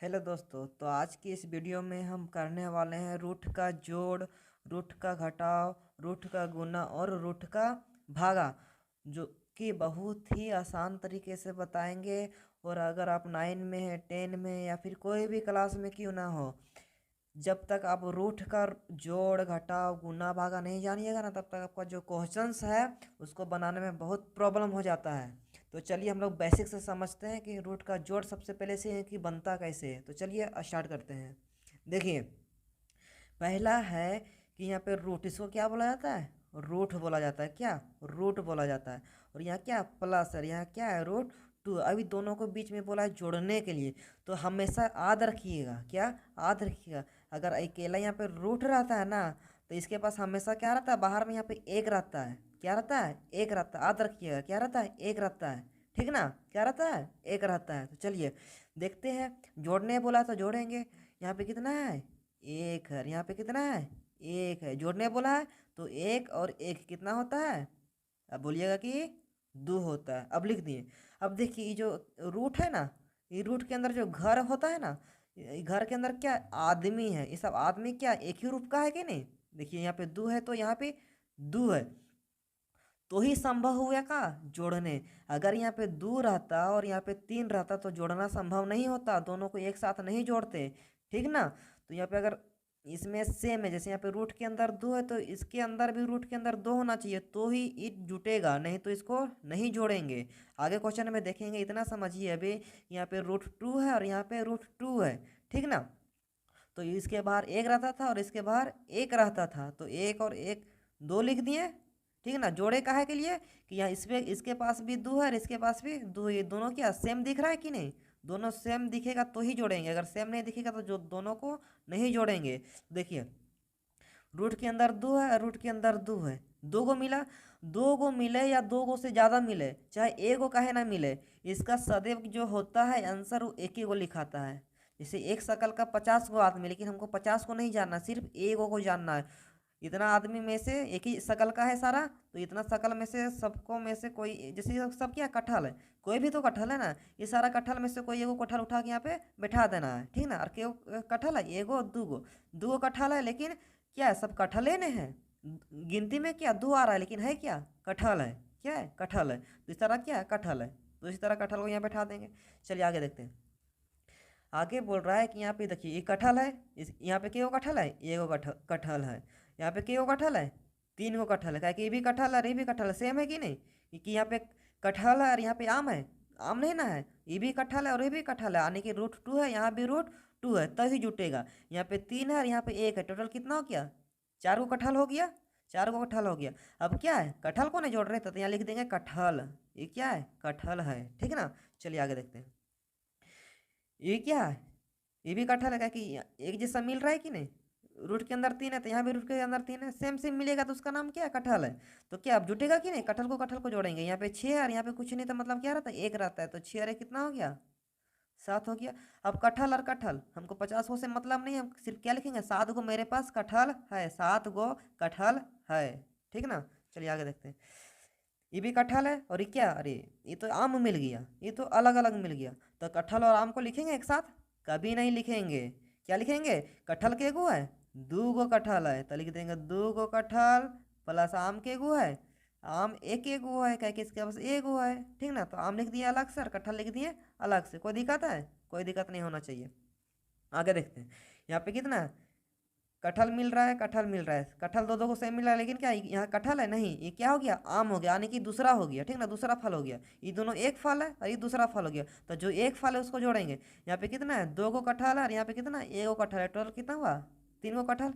Hello दोस्तों। तो आज की इस वीडियो में हम करने वाले हैं रूट का जोड़, रूट का घटाव, रूट का गुना और रूट का भागा, जो कि बहुत ही आसान तरीके से बताएंगे। और अगर आप 9 में है, 10 में या फिर कोई भी क्लास में क्यों ना हो, जब तक आप रूट का जोड़ घटाव गुना भागा नहीं जानिएगा ना, तब तक आपका जो क्वेश्चंस है उसको बनाने में बहुत प्रॉब्लम हो जाता है। तो चलिए हम लोग बेसिक से समझते हैं कि रूट का जोड़ सबसे पहले से है कि बनता कैसे है। तो चलिए स्टार्ट करते हैं। देखिए, पहला है कि यहाँ पे रूट, इसको क्या बोला जाता है? रूट बोला जाता है। क्या? रूट बोला जाता है। और यहाँ क्या प्लस है, यहाँ क्या है? Root two. अभी दोनों को बीच में बोला है जोड़ने के लिए, तो हमेशा याद रखिएगा। क्या याद रखिएगा? अगर अकेला यहाँ पे रूट रहता है ना, तो इसके पास हमेशा क्या रहता है? बाहर में यहाँ पे एक रहता है। क्या रहता है? एक रहता है। याद रखिएगा, क्या रहता है? एक रहता है। ठीक ना? क्या रहता है? एक रहता है। तो चलिए देखते हैं। जोड़ने बोला तो जोड़ेंगे। यहाँ पे कितना है? एक है। यहाँ पे कितना है? एक है। जोड़ने बोला है तो एक और एक कितना होता है? अब बोलिएगा कि दो होता है। अब लिख दिए। अब देखिए, ये जो रूट है ना, ये रूट के अंदर जो घर होता है ना, ये घर के अंदर क्या आदमी है। ये सब आदमी क्या एक ही रूप का है कि नहीं? देखिए, यहाँ पे दो है तो यहाँ पे दो है, तो ही संभव हुआ का जोड़ने। अगर यहाँ पे दो रहता और यहाँ पे तीन रहता तो जोड़ना संभव नहीं होता, दोनों को एक साथ नहीं जोड़ते। ठीक ना? तो यहाँ पे अगर इसमें सेम है, जैसे यहाँ पे रूट के अंदर दो है तो इसके अंदर भी रूट के अंदर दो होना चाहिए, तो ही इट जुटेगा, नहीं तो इसको नहीं जोड़ेंगे। आगे क्वेश्चन में देखेंगे। इतना समझिए अभी, यहाँ पे रूट टू है और यहाँ पे रूट टू है। ठीक ना? तो इसके बाहर एक रहता था और इसके बाहर एक रहता था, तो एक और एक दो लिख दिए। ठीक है ना? जोड़े काहे के लिए कि यहाँ इसमें इसके पास भी दो है और इसके पास भी दो, ये दोनों क्या सेम दिख रहा है कि नहीं? दोनों सेम दिखेगा तो ही जोड़ेंगे, अगर सेम नहीं दिखेगा तो जो दोनों को नहीं जोड़ेंगे। देखिए, रूट के अंदर दो है, रूट के अंदर दो है, दो गो मिला। दो गो मिले या दो गो से ज़्यादा मिले, चाहे एक गो काहे ना मिले, इसका सदैव जो होता है आंसर वो एक ही गो लिखाता है। जैसे एक शकल का 50 गो आदमी, लेकिन हमको 50 को नहीं जानना, सिर्फ एक गो को जानना है। इतना आदमी में से एक ही शकल का है सारा, तो इतना शकल में से सबको में से कोई, जैसे ये सब क्या कटहल है, कोई भी तो कटहल है ना, ये सारा कटहल में से कोई एगो कटहल उठा के यहाँ पे बैठा देना है। ठीक ना? और क्यों कटहल है? एगो दूगो, दूगो कटहल है, लेकिन क्या है? सब कटहले ने है। गिनती में क्या दो आ रहा है, लेकिन है क्या? कटहल है। क्या है? कटहल है। तो इस तरह क्या है? कटहल है। तो इस तरह कटहल को यहाँ बैठा देंगे। चलिए आगे देखते हैं। आगे बोल रहा है कि यहाँ पे देखिए, ये कटहल है, इस यहाँ पे क्यों कटहल है? ये गो कटहल है। यहाँ पे क्यों कटहल है? तीन गो कटहल है। क्या कि ये भी कटहल है और ये भी कटहल है, सेम है कि नहीं? कि यहाँ पे कटहल है और यहाँ पे आम है। आम नहीं ना है? ये भी कटहल है और ये भी कटहल है, यानी कि रूट टू है, यहाँ भी रूट टू है, तभी जुटेगा। यहाँ पे तीन है और यहाँ पे एक है, टोटल कितना हो गया? चार गो कटहल हो गया। चार गो कटहल हो गया। अब क्या है? कटहल को नहीं जोड़ रहे तो यहाँ लिख देंगे कटहल। ये क्या है? कटहल है। ठीक है ना? चलिए आगे देखते हैं। ये क्या है? ये भी कटहल है। क्या कि एक जैसा मिल रहा है कि नहीं? रूट के अंदर तीन है तो यहाँ भी रूट के अंदर तीन है, सेम सेम मिलेगा, तो उसका नाम क्या है? कटहल है। तो क्या अब जुटेगा कि नहीं? कटहल को जोड़ेंगे। यहाँ पे छः है और यहाँ पे कुछ नहीं, तो मतलब क्या रहता है? एक रहता है, तो छः और एक कितना हो गया? सात हो गया। अब कटहल और कटहल, हमको 50 गो से मतलब नहीं, हम सिर्फ क्या लिखेंगे? 7 गो मेरे पास कटहल है, 7 गो कटहल है। ठीक ना? चलिए आगे देखते हैं। ये भी कटहल है और ये क्या? अरे, ये तो आम मिल गया, ये तो अलग अलग मिल गया। तो कटहल और आम को लिखेंगे एक साथ? कभी नहीं लिखेंगे। क्या लिखेंगे? कटहल के गो है, दो गो कटहल है, तो लिख देंगे दो गो कटहल प्लस आम के गो है। आम एक एक गो है, क्या कि इसके पास एक गो है। ठीक ना? तो आम लिख दिए अलग से और कटहल लिख दिए अलग से। कोई दिक्कत है? कोई दिक्कत नहीं होना चाहिए। आगे देखते हैं। यहाँ पे कितना है? कटहल मिल रहा है, कटहल मिल रहा है, कटहल दो दो को सेम मिल रहा है, लेकिन क्या यहाँ कटहल है नहीं, ये क्या हो गया? आम हो गया, यानी कि दूसरा हो गया। ठीक ना? दूसरा फल हो गया। ये दोनों एक फल है और ये दूसरा फल हो गया, तो जो एक फल है उसको जोड़ेंगे। यहाँ पे कितना है? दो गो कटहल है और यहाँ पे कितना? एक गो कटहल है, टोटल कितना हुआ? तीन गो कटहल।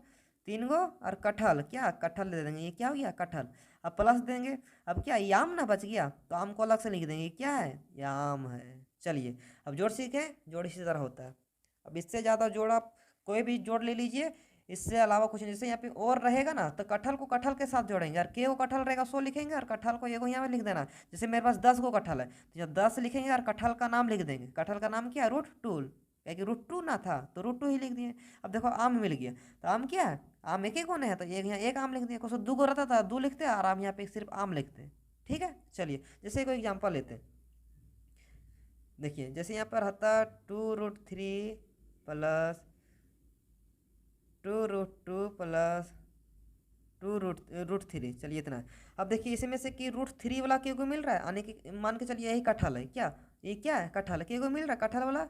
तीन गो और कटहल, क्या कटहल दे देंगे, ये क्या हो गया? कटहल। अब प्लस देंगे। अब क्या ये आम ना बच गया, तो आम को अलग से लिख देंगे। ये क्या है? ये आम है। चलिए अब जोड़ सीखें। जोड़ इसी तरह होता है। अब इससे ज़्यादा जोड़ आप कोई भी जोड़ ले लीजिए, इससे अलावा कुछ नहीं। जैसे यहाँ पे और रहेगा ना, तो कटहल को कटहल के साथ जोड़ेंगे, और के वो कटहल रहेगा सो लिखेंगे और कटहल को ये को यहाँ में लिख देना। जैसे मेरे पास 10 गो कटहल है, तो यहाँ 10 लिखेंगे और कटहल का नाम लिख देंगे। कटहल का नाम क्या है? Root two. क्या कि रूट टू ना था तो रूट टू ही लिख दिए। अब देखो आम मिल गया, तो आम क्या है? आम एक ही कोने है, तो एक यहाँ एक आम लिख दिया। कुछ दो गो रहता था, दो लिखते और आम यहाँ पे सिर्फ आम लिखते हैं। ठीक है? चलिए जैसे कोई एग्जाम्पल लेते हैं। देखिए, जैसे यहाँ पर रहता 2√3 प्लस 2√2 प्लस 2√3। चलिए इतना है। अब देखिए इसमें से कि √3 वाला क्यों को मिल रहा है, यानी कि मान के चलिए यही कटहल है, क्या ये क्या है, कटहल क्यों को मिल रहा है, कटहल वाला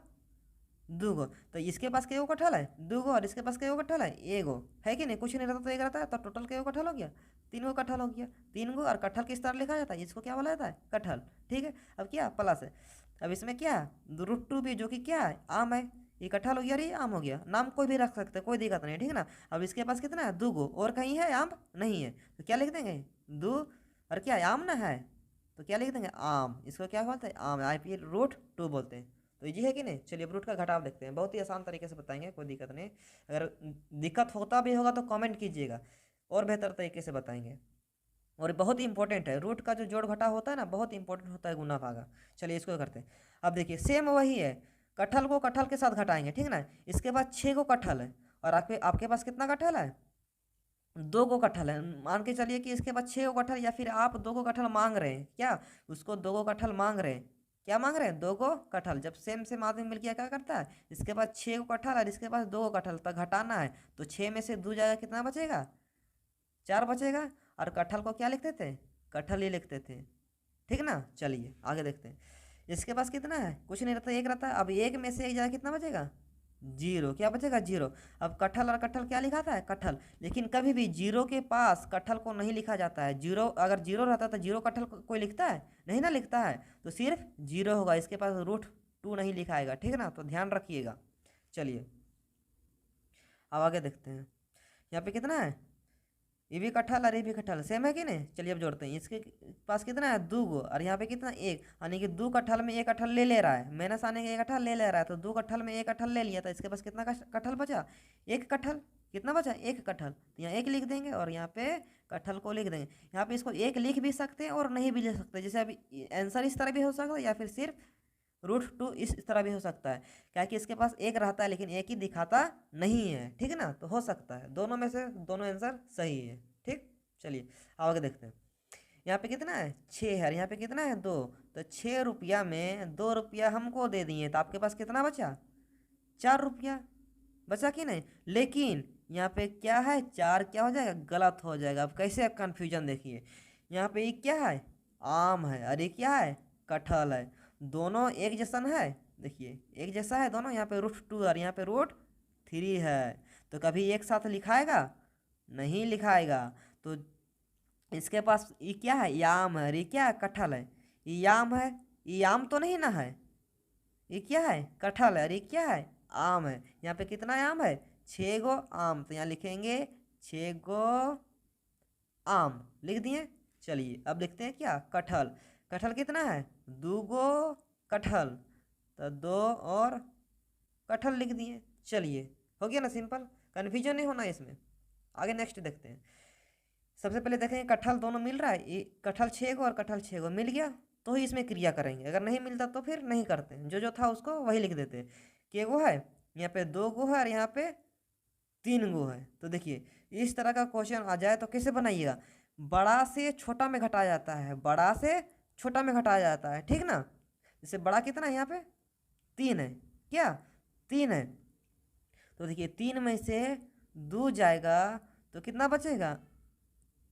दूगो। तो इसके पास क्यों कटहल है, दूगो, और इसके पास क्यों कटहल है, एगो, है कि नहीं, कुछ नहीं रहता तो एक रहता है, तो टोटल क्यों कटहल हो गया, 3 गो कटहल हो गया, 3 गो। और कटहल किस तरह लिखा जाता है, इसको क्या बोला जाता है, कटहल। ठीक है, अब क्या प्लस है, अब इसमें क्या है, √2 भी, जो कि क्या है, आम है। ये कटहल हो गया और ये आम हो गया, नाम कोई भी रख सकते हैं, कोई दिक्कत नहीं है, ठीक है ना। अब इसके पास कितना है, दूगो, और कहीं है आम नहीं है, तो क्या लिख देंगे, दो, और क्या है, आम ना है, तो क्या लिख देंगे, आम। इसको क्या बोलते हैं, आम, √2 बोलते हैं। तो इजी है कि नहीं। चलिए अब रूट का घटाव देखते हैं, बहुत ही आसान तरीके से बताएंगे, कोई दिक्कत नहीं। अगर दिक्कत होता भी होगा तो कमेंट कीजिएगा, और बेहतर तरीके से बताएंगे। और बहुत ही इंपॉर्टेंट है, रूट का जो जोड़ घटाव होता है ना, बहुत इंपॉर्टेंट होता है, गुना भागा। चलिए इसको करते हैं। अब देखिए सेम वही है, कटहल को कटहल के साथ घटाएंगे, ठीक ना। इसके बाद 6 गो कटहल है, और आपके पास कितना कटहल है, 2 गो कटहल है। मान के चलिए कि इसके बाद 6 गो कटहल, या फिर आप 2 गो कटहल मांग रहे हैं, क्या उसको 2 गो कटहल मांग रहे हैं, क्या मांग रहे हैं, 2 गो कटहल। जब सेम सेम आदमी मिल गया क्या करता है, इसके पास 6 गो कटहल और इसके पास 2 गो कटहल, तक घटाना है, तो 6 में से 2 जाएगा, कितना बचेगा, 4 बचेगा। और कटहल को क्या लिखते थे, कटहल ही लिखते थे, ठीक ना। चलिए आगे देखते हैं। इसके पास कितना है, कुछ नहीं रहता, एक रहता है। अब एक में से एक जाएगा, कितना बचेगा, 0, क्या बचेगा, 0। अब कटहल और कटहल क्या लिखा था है, कटहल। लेकिन कभी भी 0 के पास कटहल को नहीं लिखा जाता है, 0 अगर 0 रहता तो 0 कटहल कोई लिखता है, नहीं ना लिखता है, तो सिर्फ 0 होगा, इसके पास √2 नहीं लिखाएगा, ठीक है ना, तो ध्यान रखिएगा। चलिए अब आगे देखते हैं, यहाँ पे कितना है, ये भी कटहल और ये भी कटहल सेम है कि नहीं। चलिए अब जोड़ते हैं, इसके पास कितना है, 2 गो, और यहाँ पे कितना, 1, यानी कि 2 कटहल में 1 कटहल ले रहा है, माइनस आने के 1 कटहल ले रहा है, तो 2 कटहल में 1 कटहल ले लिया, तो इसके पास कितना कटहल बचा, 1 कटहल। कितना बचा, 1 कटहल, तो यहाँ 1 लिख देंगे, और यहाँ पे कटहल को लिख देंगे। यहाँ पे इसको 1 लिख भी सकते हैं और नहीं भी लिख सकते, जैसे अभी आंसर इस तरह भी हो सकता है, या फिर सिर्फ √2 इस तरह भी हो सकता है, क्या कि इसके पास 1 रहता है लेकिन 1 ही दिखाता नहीं है, ठीक है ना। तो हो सकता है दोनों में से दोनों आंसर सही है, ठीक। चलिए अब आगे देखते हैं, यहाँ पे कितना है, 6 है, यहाँ पे कितना है, 2। तो 6 रुपया में 2 रुपया हमको दे दिए, तो आपके पास कितना बचा, 4 रुपया बचा कि नहीं। लेकिन यहाँ पे क्या है, 4 क्या हो जाएगा, गलत हो जाएगा। अब कैसे, कन्फ्यूजन देखिए, यहाँ पे ये क्या है, आम है, और ये क्या है, कटहल है, दोनों एक जैसा है, देखिए एक जैसा है दोनों। यहाँ पे √2 और यहाँ पे √3 है, तो कभी एक साथ लिखाएगा, नहीं लिखाएगा। तो इसके पास ये क्या है, याम है, ये क्या है, कटहल है, ये याम है, ये याम तो नहीं ना है, ये क्या है, कटहल है, और ये क्या है, आम है। यहाँ पे कितना आम है, 6 गो आम, तो यहाँ लिखेंगे 6 गो आम, लिख दिए। चलिए अब देखते हैं क्या, कटहल, कटहल कितना है, 2 गो कटहल, तो 2 और कटहल लिख दिए। चलिए हो गया ना, सिंपल, कन्फ्यूजन नहीं होना इसमें। आगे नेक्स्ट देखते हैं। सबसे पहले देखेंगे कटहल दोनों मिल रहा है, ये कटहल 6 गो और कटहल 6 गो मिल गया, तो ही इसमें क्रिया करेंगे, अगर नहीं मिलता तो फिर नहीं करते हैं, जो जो था उसको वही लिख देते हैं। के गो है, यहाँ पे 2 गो है, और यहाँ पे 3 गो है। तो देखिए इस तरह का क्वेश्चन आ जाए तो कैसे बनाइएगा, बड़ा से छोटा में घटाया जाता है, बड़ा से छोटा में घटाया जाता है, ठीक ना। जैसे बड़ा कितना है, यहाँ पे 3 है, क्या 3 है, तो देखिए 3 में से 2 जाएगा, तो कितना बचेगा,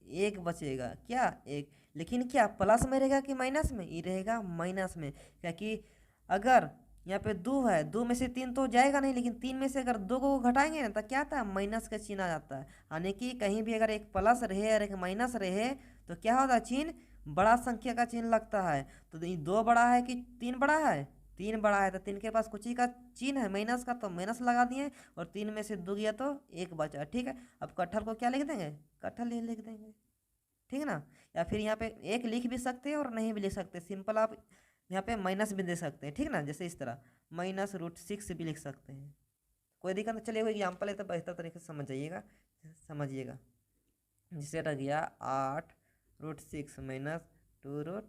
1 बचेगा, क्या 1। लेकिन क्या प्लस में रहेगा कि माइनस में, ये रहेगा माइनस में, क्योंकि अगर यहाँ पे 2 है, 2 में से 3 तो जाएगा नहीं, लेकिन 3 में से अगर 2 को घटाएंगे ना, तो क्या आता है, माइनस का चिन्ह आ जाता है। यानी कि कहीं भी अगर एक प्लस रहे और एक माइनस रहे, तो क्या होता है, चिन्ह बड़ा संख्या का चिन्ह लगता है। तो ये 2 बड़ा है कि 3 बड़ा है, 3 बड़ा है, तो 3 के पास कुछ ही का चिन्ह है, माइनस का, तो माइनस लगा दिए, और 3 में से 2 गया तो 1 बचा, ठीक है। अब कटहल को क्या लिख देंगे, कटहल ही लिख देंगे, ठीक है ना। या फिर यहाँ पे 1 लिख भी सकते हैं और नहीं भी लिख सकते, सिंपल आप यहाँ पे माइनस भी दे सकते हैं, ठीक ना, जैसे इस तरह -√6 भी लिख सकते हैं, कोई दिक्कत नहीं। चलिए कोई एग्जाम्पल है तो बेहतर तरीके से समझ जाइएगा, समझिएगा। जिससे रह गया 8√6 -2√6,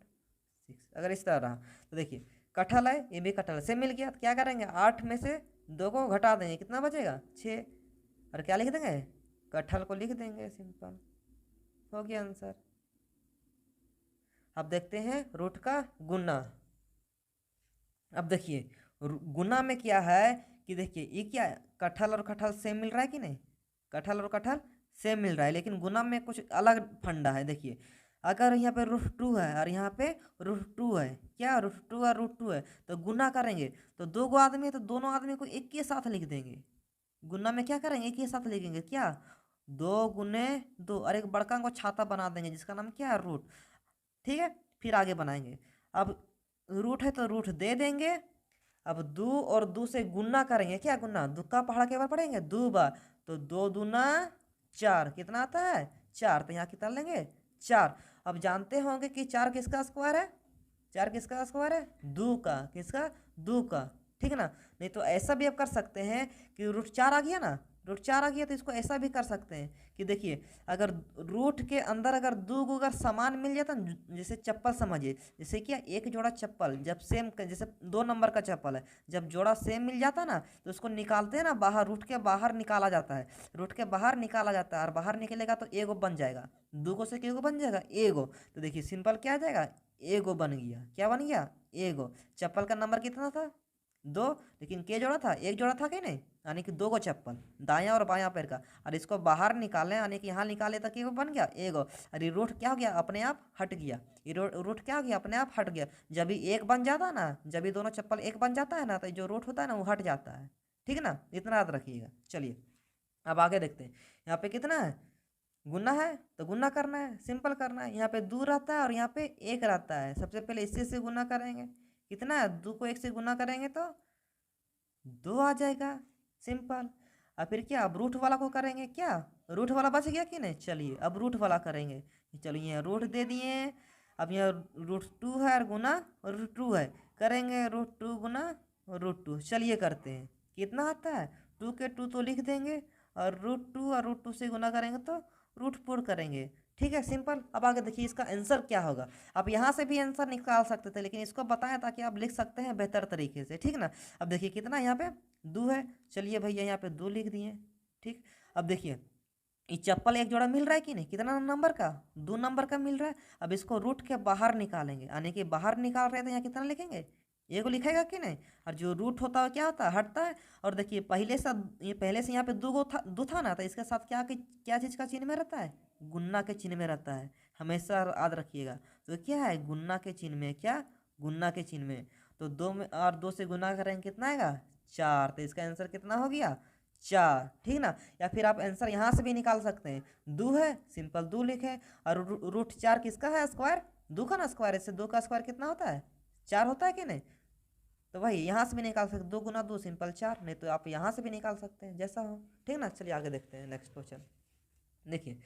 अगर इस तरह रहा तो देखिए कटहल है, ये भी कटहल से मिल गया, तो क्या करेंगे, 8 में से 2 को घटा देंगे, कितना बचेगा, 6, और क्या लिख देंगे, कटहल को लिख देंगे, सिंपल हो गया आंसर। अब देखते हैं रूट का गुना। अब देखिए गुना में क्या है कि देखिए ये क्या है, कटहल और कटहल सेम मिल रहा है कि नहीं, कटहल और कटहल सेम मिल रहा है, लेकिन गुना में कुछ अलग फंडा है। देखिए अगर यहाँ पे रूट टू है और यहाँ पे रूट टू है, क्या रूट टू और रूट टू है, तो गुना करेंगे तो दो गो आदमी है तो दोनों आदमी को एक के साथ लिख देंगे। गुना में क्या करेंगे, एक ही साथ लिखेंगे, क्या 2 गुने 2, और एक बड़का को छाता बना देंगे जिसका नाम क्या है, रूट। ठीक है, फिर आगे बनाएंगे। अब रूट है तो रूट दे देंगे। अब दो और दो से गुना करेंगे, क्या गुना, दो का पहाड़ा के बार पढ़ेंगे, दो बार, तो 2 दूना 4, कितना आता है 4, तो यहाँ कितना लेंगे 4। अब जानते होंगे कि 4 किसका स्क्वायर है, 4 किसका स्क्वायर है, दो का, किसका, दो का। ठीक है ना, नहीं तो ऐसा भी आप कर सकते हैं कि रूट 4 आ गया ना, रूट 4 आ गया तो इसको ऐसा भी कर सकते हैं कि देखिए अगर रूट के अंदर अगर दो को अगर समान मिल जाता ना, जैसे चप्पल समझिए, जैसे क्या एक जोड़ा चप्पल जब सेम, जैसे 2 नंबर का चप्पल है, जब जोड़ा सेम मिल जाता ना तो उसको निकालते हैं ना बाहर, रूट के बाहर निकाला जाता है, रूट के बाहर निकाला जाता है, और बाहर निकलेगा तो एगो बन जाएगा, दो को से एगो बन जाएगा एगो। तो देखिए सिंपल क्या आ जाएगा, एगो बन गया, क्या बन गया, एगो। चप्पल का नंबर कितना था, 2, लेकिन के जोड़ा था, एक जोड़ा था कि नहीं, यानी कि 2 गो चप्पल, दायां और बायां पैर का, और इसको बाहर निकालें यानी कि यहाँ निकाले तक ये बन गया एगो। और ये रूट क्या हो गया, अपने आप हट गया, ये रूट क्या हो गया, अपने आप हट गया। जब भी एक बन जाता ना, जब भी दोनों चप्पल एक बन जाता है ना, तो जो रूट होता है ना वो हट जाता है। ठीक है ना, इतना याद रखिएगा। चलिए अब आगे देखते हैं, यहाँ पे कितना है, गुना है तो गुना करना है, सिंपल करना है। यहाँ पे 2 रहता है और यहाँ पे 1 रहता है, सबसे पहले इससे से गुना करेंगे, कितना है, 2 को 1 से गुना करेंगे तो 2 आ जाएगा, सिंपल। और फिर क्या, अब रूट वाला को करेंगे, क्या रूट वाला बच गया कि नहीं, चलिए अब रूट वाला करेंगे। चलिए यहाँ रूट दे दिए, अब यहाँ रूट 2 है और गुना रूट 2 है, करेंगे रूट 2 गुना रूट 2। चलिए करते हैं, कितना आता है, 2 के 2 तो लिख देंगे, और रूट 2 और रूट 2 से गुना करेंगे तो रूट 4 करेंगे। ठीक है, सिंपल। अब आगे देखिए इसका आंसर क्या होगा। आप यहाँ से भी आंसर निकाल सकते थे, लेकिन इसको बताया ताकि आप लिख सकते हैं बेहतर तरीके से। ठीक ना, अब देखिए कितना यहाँ पे 2 है, चलिए भैया यहाँ पे 2 लिख दिए। ठीक, अब देखिए ये चप्पल एक जोड़ा मिल रहा है कि नहीं, कितना नंबर का, 2 नंबर का मिल रहा है। अब इसको रूट के बाहर निकालेंगे, यानी कि बाहर निकाल रहे हैं तो यहाँ कितना लिखेंगे, एगो लिखेगा कि नहीं। और जो रूट होता है क्या होता है, हटता है। और देखिए पहले से, ये पहले से यहाँ पे दो था ना, तो इसके साथ क्या चीज़ का चिन्ह में रहता है, गुन्ना के चिन्ह में रहता है, हमेशा याद रखिएगा। तो क्या है, गुन्ना के चिन्ह में, क्या गुन्ना के चिन्ह में। तो 2 में और 2 से गुना करेंगे कितना आएगा, 4, तो इसका आंसर कितना हो गया, 4। ठीक ना, या फिर आप आंसर यहाँ से भी निकाल सकते हैं, 2 है सिंपल 2 लिखे, और रूट 4 किसका है, स्क्वायर, 2 का ना स्क्वायर, इससे 2 का स्क्वायर कितना होता है, 4 होता है कि नहीं। तो वही यहाँ से भी निकाल सकते, 2 गुना 2 सिंपल 4, नहीं तो आप यहाँ से भी निकाल सकते हैं, जैसा हो। ठीक ना, चलिए आगे देखते हैं नेक्स्ट क्वेश्चन। देखिए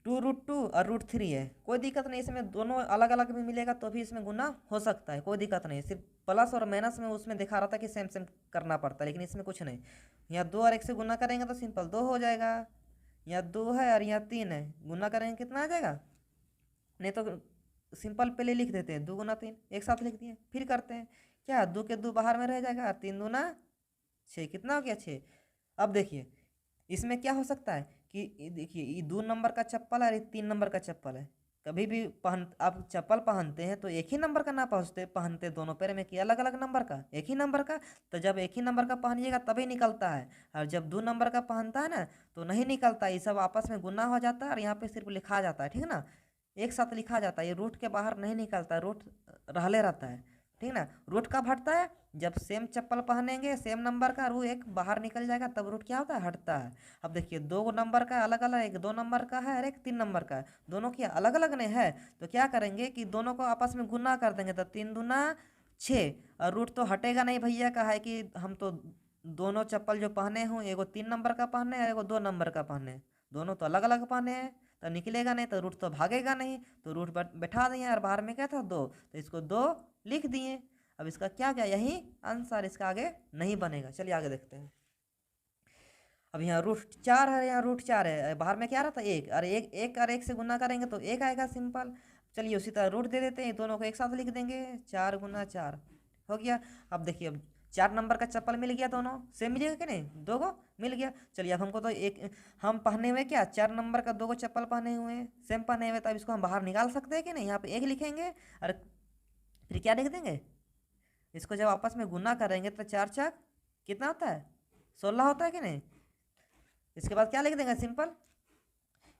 2√2 और रूट 3 है, कोई दिक्कत नहीं, इसमें दोनों अलग अलग भी मिलेगा तो भी इसमें गुना हो सकता है, कोई दिक्कत नहीं। सिर्फ प्लस और माइनस में उसमें दिखा रहा था कि सेम सेम करना पड़ता है, लेकिन इसमें कुछ नहीं। यहाँ 2 और 1 से गुना करेंगे तो सिंपल 2 हो जाएगा। यहाँ 2 है और यहाँ 3 है, गुना करेंगे कितना आ जाएगा, नहीं तो सिंपल पहले लिख देते हैं, 2 गुना 3 एक साथ लिख दिए, फिर करते हैं क्या, 2 के 2 बाहर में रह जाएगा, 3 दूना 6, कितना हो गया 6। अब देखिए इसमें क्या हो सकता है कि देखिए ये 2 नंबर का चप्पल है और ये 3 नंबर का चप्पल है। कभी भी आप चप्पल पहनते हैं तो एक ही नंबर का ना पहनते दोनों पैर में, कि अलग अलग नंबर का, एक ही नंबर का। तो जब एक ही नंबर का पहनिएगा तभी निकलता है, और जब 2 नंबर का पहनता है ना तो नहीं निकलता, ये सब आपस में गुना हो जाता है और यहाँ पे सिर्फ लिखा जाता है। ठीक है ना, एक साथ लिखा जाता है, ये रूट के बाहर नहीं निकलता, रूट रहले रहता है। ठीक ना, रूट कब हटता है, जब सेम चप्पल पहनेंगे सेम नंबर का, रू एक बाहर निकल जाएगा तब रूट क्या होता है, हटता है। अब देखिए 2 नंबर का अलग अलग, एक 2 नंबर का है और एक 3 नंबर का है, दोनों की अलग अलग नहीं है। तो क्या करेंगे कि दोनों को आपस में गुना कर देंगे, तो 3 दूना 6, और रूट तो हटेगा नहीं भैया का है कि हम तो दोनों चप्पल जो पहने हूँ, एगो 3 नंबर का पहने और एगो 2 नंबर का पहने, दोनों तो अलग अलग पहने हैं, तो निकलेगा नहीं, तो रूट तो भागेगा नहीं, तो रूट बैठा दिए और बाहर में क्या था 2, तो इसको 2 लिख दिए। अब इसका क्या क्या, यही आंसर, इसका आगे नहीं बनेगा। चलिए आगे देखते हैं। अब यहाँ रूट 4 है, यहाँ रूट 4 है, बाहर में क्या रहा था 1, और एक और 1 से गुना करेंगे तो 1 आएगा, सिंपल। चलिए उसी तरह रूट दे देते हैं, दोनों को एक साथ लिख देंगे, 4 गुना 4 हो गया। अब देखिए अब 4 नंबर का चप्पल मिल गया, दोनों सेम मिलेगा कि नहीं, 2 गो मिल गया। चलिए अब हमको तो हम पहने हुए क्या, 4 नंबर का 2 गो चप्पल पहने हुए हैं, सेम पहने हुए, तो अब इसको हम बाहर निकाल सकते हैं कि नहीं, यहाँ पे 1 लिखेंगे और फिर क्या लिख देंगे, इसको जब आपस में गुना करेंगे तो 4 4 कितना होता है? 16 होता है कि नहीं? इसके बाद क्या लिख देंगे सिंपल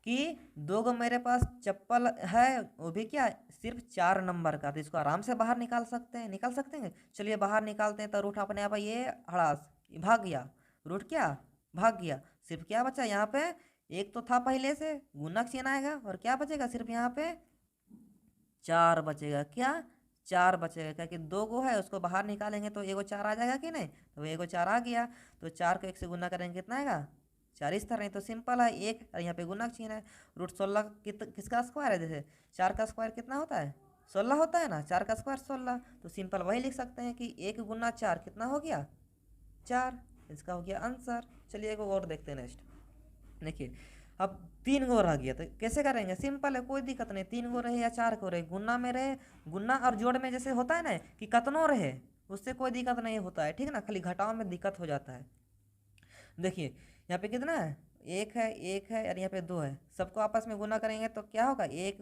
कि 2 मेरे पास चप्पल है, वो भी क्या, सिर्फ 4 नंबर का, तो इसको आराम से बाहर निकाल सकते हैं, निकाल सकते हैं। चलिए बाहर निकालते हैं, तो रूट अपने आप ये हड़ास भाग गया, रूट क्या भाग गया। सिर्फ क्या बचा यहाँ पे, एक तो था पहले से, गुणक चिन्ह आएगा, और क्या बचेगा, सिर्फ यहाँ पे 4 बचेगा। क्या 4 बचेगा, क्या कि 2 है, उसको बाहर निकालेंगे तो एगो 4 आ जाएगा कि नहीं, तो एगो 4 आ गया। तो 4 को 1 से गुना करेंगे, कितना आएगा, 4 इस तरह। तो सिंपल है, एक और यहाँ पे गुणक चिन्ह है। रूट 16 किसका स्क्वायर है, जैसे 4 का स्क्वायर कितना होता है, 16 होता है ना, 4 का स्क्वायर 16। तो सिंपल वही लिख सकते हैं कि 1 गुना 4 कितना हो गया, 4। इसका हो गया आंसर। चलिए एक और देखते हैं नेक्स्ट। देखिए अब 3 गो रह गया, तो कैसे करेंगे, सिंपल है, कोई दिक्कत नहीं। 3 गो रहे या 4 को रहे, गुना में रहे, गुना और जोड़ में जैसे होता है ना कि कतनों रहे, उससे कोई दिक्कत नहीं होता है, ठीक है ना, खाली घटाव में दिक्कत हो जाता है। देखिए यहाँ पे कितना है, एक है और यहाँ पे 2 है, सबको आपस में गुना करेंगे तो क्या होगा, 1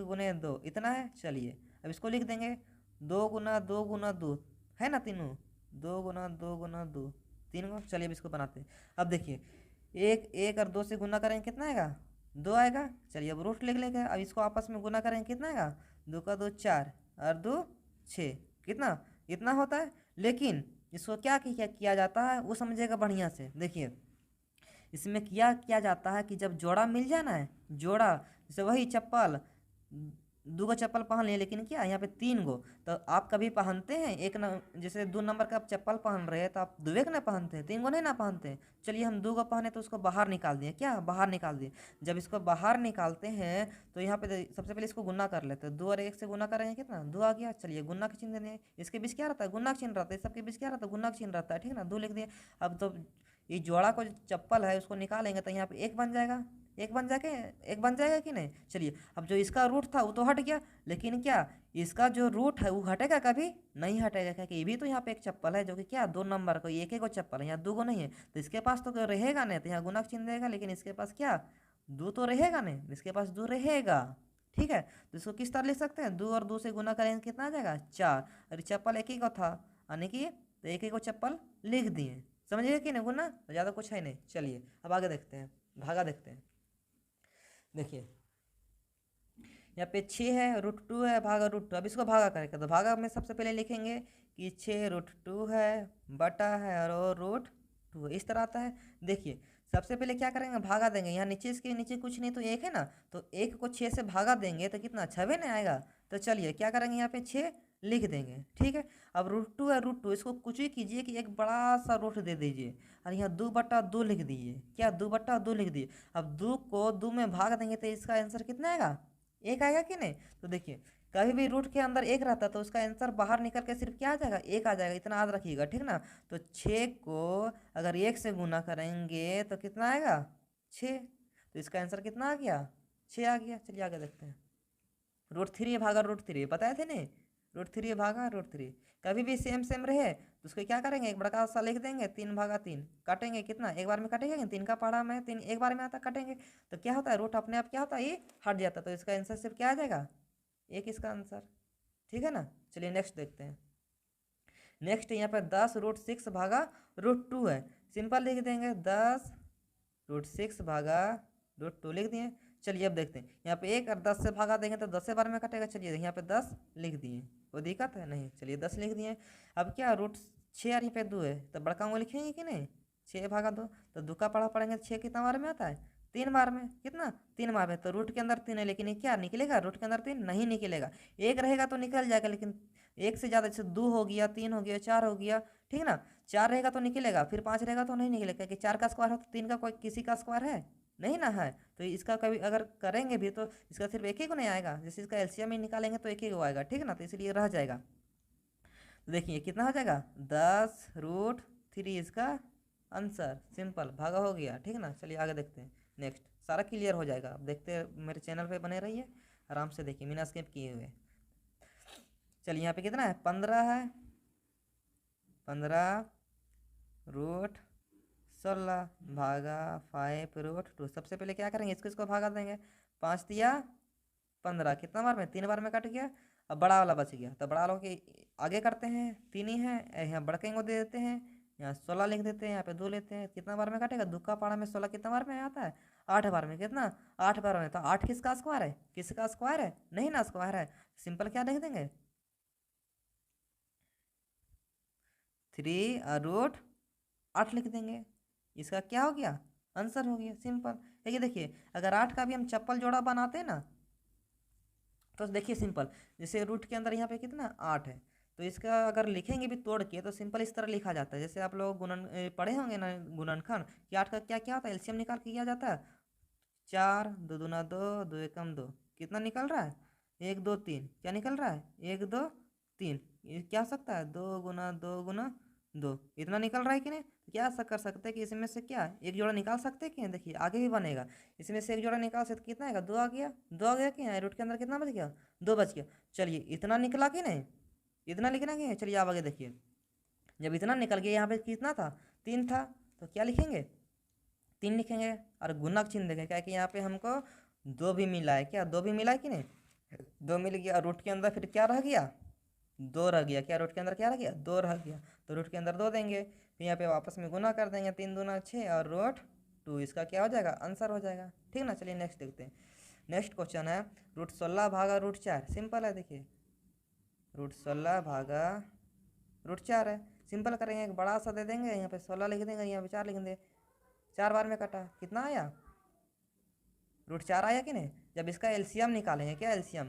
गुने 2 इतना है। चलिए अब इसको लिख देंगे, 2 गुना 2 है ना, तीनों, 2 गुना 2 तीन गो। चलिए अब इसको बनाते हैं। अब देखिए एक और 2 से गुना करेंगे, कितना आएगा, 2 आएगा। चलिए अब रूट लिख लेंगे, अब इसको आपस में गुना करेंगे, कितना आएगा, 2 का 2 4 और 2 6, कितना, इतना होता है। लेकिन इसको क्या किया जाता है, वो समझेगा बढ़िया से। देखिए इसमें किया जाता है कि जब जोड़ा मिल जाए ना, जोड़ा, जैसे वही चप्पल, 2 गो चप्पल पहन लिए, लेकिन क्या यहाँ पे 3 गो, तो आप कभी पहनते हैं एक न, जैसे 2 नंबर का आप चप्पल पहन रहे हैं, तो आप 2 ना पहनते हैं, 3 गो नहीं ना पहनते हैं। चलिए हम 2 गो पहने तो उसको बाहर निकाल दिए, क्या बाहर निकाल दिए। जब इसको बाहर निकालते हैं तो यहाँ पे सबसे पहले इसको गुना कर लेते हैं, 2 और 1 से गुना करेंगे, कितना, 2 आ गया। चलिए गुना का चिन्ह देंगे, इसके बीच क्या रहता है, गुना का चिन्ह रहता है, सबके बीच क्या रहता है, गुना का चिन्ह रहता है, ठीक है ना, 2 लिख दिए। अब तो ये जोड़ा को जो चप्पल है उसको निकालेंगे तो यहाँ पे 1 बन जाएगा, एक बन जाएगा कि नहीं। चलिए अब जो इसका रूट था वो तो हट गया, लेकिन क्या इसका जो रूट है वो हटेगा, कभी नहीं हटेगा, क्योंकि ये भी तो यहाँ पे एक चप्पल है, जो कि क्या 2 नंबर को, एक गो चप्पल है, यहाँ 2 गो नहीं है, तो इसके पास तो रहेगा नहीं, तो यहाँ गुणक चिन्ह देगा, लेकिन इसके पास क्या 2 तो रहेगा नहीं, इसके पास 2 रहेगा, ठीक है। तो इसको किस तरह लिख सकते हैं, 2 और 2 से गुना करेंगे, कितना आ जाएगा 4, और चप्पल एक ही को था, यानी कि तो एक ही को चप्पल लिख दिए, समझिए कि नहीं, गुना तो ज़्यादा कुछ है नहीं। चलिए अब आगे देखते हैं, भागा देखते हैं। देखिए यहाँ पे 6 है, रूट 2 है, भागा रूट 2। अब इसको भागा करेंगे, तो भागा में सबसे पहले लिखेंगे कि 6 रूट 2 है, बटा है और रूट 2 इस तरह आता है। देखिए सबसे पहले क्या करेंगे, भागा देंगे, यहाँ नीचे इसके नीचे कुछ नहीं तो 1 है ना, तो 1 को 6 से भागा देंगे तो कितना 6 नहीं आएगा। तो चलिए क्या करेंगे, यहाँ पे 6 लिख देंगे, ठीक है। अब रूट 2 है, रूट 2 इसको कुछ भी कीजिए कि एक बड़ा सा रूट दे दीजिए, और यहाँ 2/2 लिख दीजिए, क्या 2/2 लिख दिए। अब 2 को 2 में भाग देंगे तो इसका आंसर कितना आएगा, 1 आएगा कि नहीं। तो देखिए कभी भी रूट के अंदर 1 रहता तो उसका आंसर बाहर निकल के सिर्फ क्या आ जाएगा, 1 आ जाएगा, इतना याद रखिएगा, ठीक ना। तो 6 को अगर 1 से गुना करेंगे तो कितना आएगा, 6, तो इसका आंसर कितना आ गया, 6 आ गया। चलिए आगे देखते हैं। रूट 3 भागा रूट 3 बताए थे नहीं, रूट 3 भागा रूट 3, कभी भी सेम सेम रहे तो उसको क्या करेंगे, एक बड़ा सा लिख देंगे, 3/3 काटेंगे, कितना एक बार में काटेंगे, 3 का पढ़ा में 3 एक बार में आता, काटेंगे तो क्या होता है, रूट अपने आप क्या होता है, ये हट जाता है, तो इसका आंसर सिर्फ क्या आ जाएगा, 1 इसका आंसर, ठीक है ना। चलिए नेक्स्ट देखते हैं। नेक्स्ट यहाँ पर 10 रूट 6 भागा रूट 2 है, सिंपल लिख देंगे, 10 रूट 6 भागा रूट 2 लिख दिए। चलिए अब देखते हैं, यहाँ पे 1 और 10 से भागा देंगे तो 10 से बार में कटेगा। चलिए यहाँ पे 10 लिख दिए, कोई दिक्कत है नहीं, चलिए 10 लिख दिए। अब क्या रूट 6 और यहाँ पे 2 है, तो बड़का अंगुल लिखेंगे कि नहीं, 6/2, तो 2 का पढ़ा पढ़ेंगे, 6 कितना बार में आता है, 3 बार में, कितना 3 बार में। तो रूट के अंदर 3 है, लेकिन ये क्या निकलेगा, रूट के अंदर 3 नहीं निकलेगा, 1 रहेगा तो निकल जाएगा, लेकिन 1 से ज़्यादा, जैसे 2 हो गया, 3 हो गया, 4 हो गया, ठीक है ना। 4 रहेगा तो निकलेगा, फिर 5 रहेगा तो नहीं निकलेगा, क्योंकि 4 का स्क्वायर है तो 3 का कोई किसी का स्क्वायर है नहीं ना है। तो इसका कभी अगर करेंगे भी तो इसका सिर्फ एक ही को नहीं आएगा, जैसे इसका एलसीएम ही निकालेंगे तो एक ही को आएगा, ठीक है ना, तो इसलिए रह जाएगा। तो देखिए कितना हो जाएगा, 10 रूट 3 इसका आंसर, सिंपल भागा हो गया, ठीक है ना। चलिए आगे देखते हैं। नेक्स्ट सारा क्लियर हो जाएगा, अब देखते हैं, मेरे चैनल पे बने रहिए, आराम से देखिए, बिना स्किप किए हुए। चलिए यहाँ पे कितना है, 15 है, 15 रूट 16 भागा 5 रूट 2। सबसे पहले क्या करेंगे, इसको भागा देंगे, 5 × 15 कितना बार में, 3 बार में कट गया। अब बड़ा वाला बच गया, तो बड़ा वाला के आगे करते हैं, 3 ही है, यहाँ बड़के को दे देते हैं, यहाँ 16 लिख देते हैं, यहाँ पे 2 लेते हैं, कितना बार में काटेगा, 2 का पारा में 16 कितना बार में आता है, 8 बार में, कितना 8 बार में। तो 8 किसका स्क्वायर है, किसका स्क्वायर है, नहीं ना स्क्वायर है, सिंपल क्या लिख देंगे 3√8 लिख देंगे। इसका क्या हो गया, आंसर हो गया, सिंपल है। ये देखिए अगर 8 का भी हम चप्पल जोड़ा बनाते हैं ना, तो देखिए सिंपल, जैसे रूट के अंदर यहाँ पे कितना 8 है, तो इसका अगर लिखेंगे भी तोड़ के तो सिंपल इस तरह लिखा जाता है। जैसे आप लोग पढ़े होंगे ना गुणनखंड कि 8 का क्या क्या होता है, एलसीएम निकाल के किया जाता है, 4 2 दूना 2 2 एकम 2, कितना निकल रहा है 1 2 3, क्या निकल रहा है 1 2 3, ये क्या हो सकता है 2 गुना 2 इतना निकल रहा है कि नहीं। तो क्या ऐसा कर सकते हैं कि इसमें से क्या एक जोड़ा निकाल सकते हैं कि नहीं? देखिए आगे भी बनेगा, इसमें से एक जोड़ा निकाल सकते, कितना आएगा 2 आ गया, 2 आ गया कि नहीं, रूट के अंदर कितना बच गया 2 बच गया। चलिए इतना निकला कि नहीं, इतना लिखना कि नहीं, चलिए आप आगे देखिए, जब इतना निकल गया यहाँ पे कितना था 3 था, तो क्या लिखेंगे 3 लिखेंगे और गुना का चिन्ह देंगे, क्या कि यहाँ पे हमको 2 भी मिला है, क्या 2 भी मिला है कि नहीं, 2 मिल गया। रूट के अंदर फिर क्या रह गया 2 रह गया, क्या रूट के अंदर क्या रह गया 2 रह गया, तो रूट के अंदर 2 देंगे, फिर यहाँ पे वापस में गुना कर देंगे, 3 दूना 6 और रूट 2, इसका क्या हो जाएगा आंसर हो जाएगा। ठीक ना, चलिए नेक्स्ट देखते हैं। नेक्स्ट क्वेश्चन है √16 भागा √4, सिंपल है, देखिए √16 भागा √4 है, सिंपल करेंगे, एक बड़ा सा दे देंगे, यहाँ पे 16 लिख देंगे, यहाँ पे 4 लिख देंगे, 4 बार में कटा, कितना आया √4 आया कि नहीं। जब इसका एलसीएम निकालेंगे, क्या एलसीएम,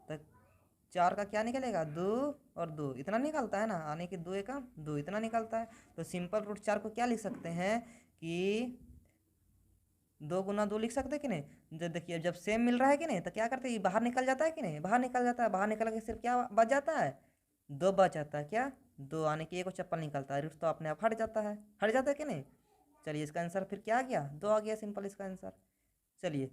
तो 4 का क्या निकलेगा 2 और 2 इतना निकलता है ना, आने की 2 एकम 2 इतना निकलता है। तो सिंपल √4 को क्या लिख सकते हैं कि 2 गुना 2 लिख सकते हैं कि नहीं। जब देखिए जब सेम मिल रहा है कि नहीं, तो क्या करते हैं, ये बाहर निकल जाता है कि नहीं, बाहर निकल जाता है, बाहर निकल के सिर्फ क्या बच जाता है 2 बच जाता है, क्या 2 आने की एक चप्पल निकलता है, रूट तो अपने आप हट जाता है, हट जाता है कि नहीं। चलिए इसका आंसर फिर क्या आ गया 2 आ गया, सिंपल इसका आंसर। चलिए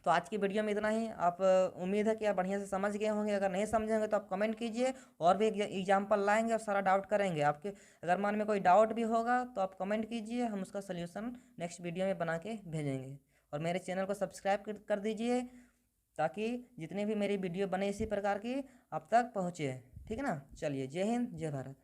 तो आज की वीडियो में इतना ही। आप उम्मीद है कि आप बढ़िया से समझ गए होंगे, अगर नहीं समझे होंगे तो आप कमेंट कीजिए, और भी एग्जाम्पल लाएंगे और सारा डाउट करेंगे आपके। अगर मन में कोई डाउट भी होगा तो आप कमेंट कीजिए, हम उसका सल्यूशन नेक्स्ट वीडियो में बना के भेजेंगे। और मेरे चैनल को सब्सक्राइब कर दीजिए, ताकि जितनी भी मेरी वीडियो बने इसी प्रकार की आप तक पहुँचे। ठीक है ना, चलिए जय हिंद जय भारत।